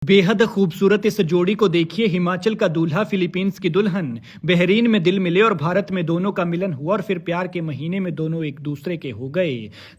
बेहद खूबसूरत इस जोड़ी को देखिए। हिमाचल का दूल्हा, फिलीपींस की दुल्हन। बहरीन में दिल मिले और भारत में दोनों का मिलन हुआ और फिर प्यार के महीने में दोनों एक दूसरे के हो गए।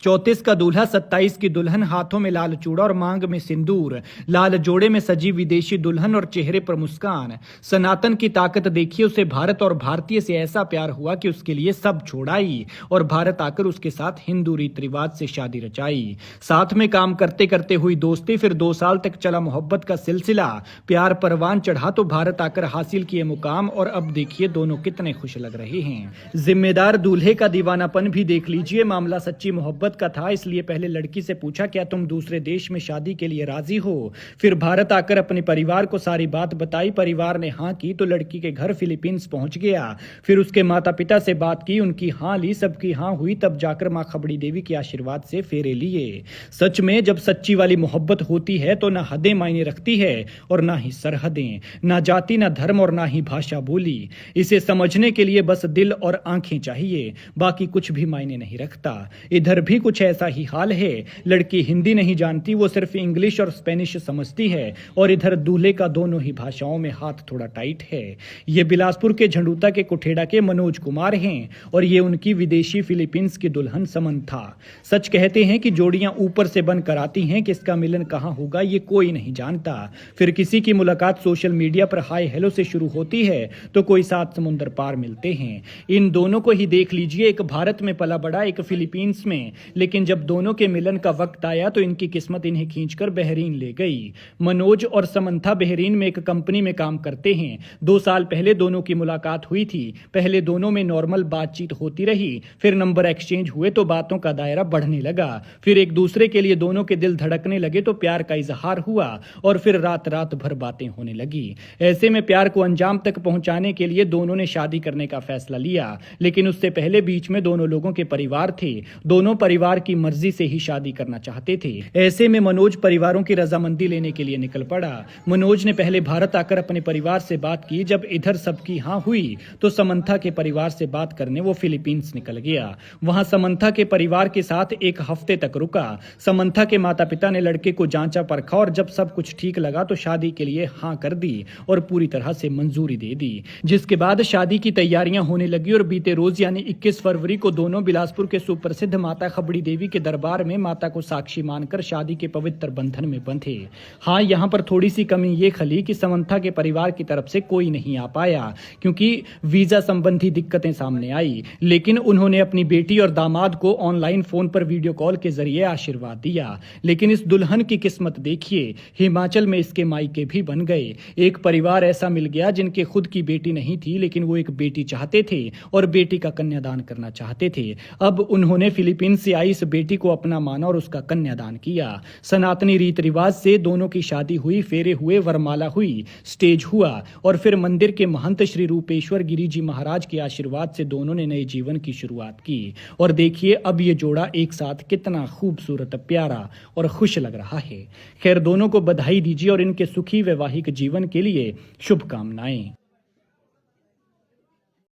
34 का दूल्हा, 27 की दुल्हन, हाथों में लाल चूड़ा और मांग में सिंदूर। लाल जोड़े में सजी विदेशी दुल्हन और चेहरे पर मुस्कान। सनातन की ताकत देखिए। उसे भारत और भारतीय से ऐसा प्यार हुआ कि उसके लिए सब छोड़ आई और भारत आकर उसके साथ हिंदू रीति रिवाज से शादी रचाई। साथ में काम करते करते हुई दोस्ती, फिर 2 साल तक चला मोहब्बत का सिलसिला। प्यार परवान चढ़ा तो भारत आकर हासिल किए मुकाम और अब देखिए दोनों कितने खुश लग रहे हैं। जिम्मेदार दूल्हे का दीवानापन भी देख लीजिए। मामला सच्ची मोहब्बत का था, इसलिए पहले लड़की से पूछा, क्या तुम दूसरे देश में शादी के लिए राजी हो? फिर भारत आकर अपने परिवार को सारी बात बताई। परिवार ने हाँ की तो लड़की के घर फिलीपींस पहुंच गया। फिर उसके माता पिता से बात की, उनकी हाँ ली, सबकी हाँ हुई, तब जाकर माँ खबड़ी देवी के आशीर्वाद से फेरे लिए। सच में जब सच्ची वाली मोहब्बत होती है तो ना हदें मायने रखती है और ना ही सरहदें, ना जाति, ना धर्म और ना ही भाषा बोली। इसे समझने के लिए बस दिल और आंखें चाहिए, बाकी कुछ भी मायने नहीं रखता। इधर भी कुछ ऐसा ही हाल है। लड़की हिंदी नहीं जानती, वो सिर्फ इंग्लिश और स्पेनिश समझती है और इधर दूल्हे का दोनों ही भाषाओं में हाथ थोड़ा टाइट है। ये बिलासपुर के झंडूता के कुठेड़ा के मनोज कुमार हैं और ये उनकी विदेशी फिलीपींस की दुल्हन समंथा। सच कहते हैं कि जोड़ियां ऊपर से बनकर आती हैं, किसका मिलन कहां होगा ये कोई नहीं जानता। फिर किसी की मुलाकात सोशल मीडिया पर हाय हेलो से शुरू होती है तो कोई 7 समुंदर पार मिलते हैं। इन दोनों को ही देख लीजिए, एक भारत में पला बड़ा, एक फिलीपींस में। लेकिन जब दोनों के मिलन का वक्त आया तो इनकी किस्मत इन्हें खींचकर बहरीन ले गई। मनोज और समंथा बहरीन में एक कंपनी में काम करते हैं। 2 साल पहले दोनों की मुलाकात हुई थी। पहले दोनों में नॉर्मल बातचीत होती रही, फिर नंबर एक्सचेंज हुए तो बातों का दायरा बढ़ने लगा। फिर एक दूसरे के लिए दोनों के दिल धड़कने लगे तो प्यार का इजहार हुआ और फिर रात रात भर बातें होने लगी। ऐसे में प्यार को अंजाम तक पहुंचाने के लिए दोनों ने शादी करने का फैसला लिया। लेकिन उससे पहले बीच में दोनों लोगों के परिवार थे। दोनों परिवार की मर्जी से ही शादी करना चाहते थे। ऐसे में मनोज परिवारों की रजामंदी लेने के लिए निकल पड़ा। मनोज ने पहले भारत आकर अपने परिवार से बात की। जब इधर सबकी हाँ हुई तो समंथा के परिवार से बात करने वो फिलीपींस निकल गया। वहां समंथा के परिवार के साथ 1 हफ्ते तक रुका। समंथा के माता पिता ने लड़के को जांचा परखा और जब सब कुछ ठीक लगा तो शादी के लिए हाँ कर दी और पूरी तरह से मंजूरी दे दी। जिसके बाद शादी की तैयारियां होने लगी और बीते रोज यानी 21 फरवरी को दोनों बिलासपुर के सुप्रसिद्ध माता खबड़ी देवी के दरबार में माता को साक्षी मानकर शादी के पवित्र बंधन में बंधे। हाँ, यहाँ पर थोड़ी सी कमी ये खली कि समंथा के परिवार की तरफ से कोई नहीं आ पाया क्योंकि वीजा संबंधी दिक्कतें सामने आई। लेकिन उन्होंने अपनी बेटी और दामाद को ऑनलाइन फोन पर वीडियो कॉल के जरिए आशीर्वाद दिया। लेकिन इस दुल्हन की किस्मत देखिए, हिमाचल में इसके मायके भी बन गए। एक परिवार ऐसा मिल गया जिनके खुद की बेटी नहीं थी, लेकिन वो एक बेटी चाहते थे और बेटी का कन्यादान करना चाहते थे। अब उन्होंने फिलीपींस से आई इस बेटी को अपना माना और उसका कन्यादान किया। सनातनी रीत रिवाज से दोनों की शादी हुई, फेरे हुए, वरमाला हुई, स्टेज हुआ और फिर मंदिर के महंत श्री रूपेश्वर गिरी जी महाराज के आशीर्वाद से दोनों ने नए जीवन की शुरुआत की। और देखिए अब ये जोड़ा एक साथ कितना खूबसूरत, प्यारा और खुश लग रहा है। खैर, दोनों को बधाई दीजिए और इनके सुखी वैवाहिक जीवन के लिए शुभकामनाएं।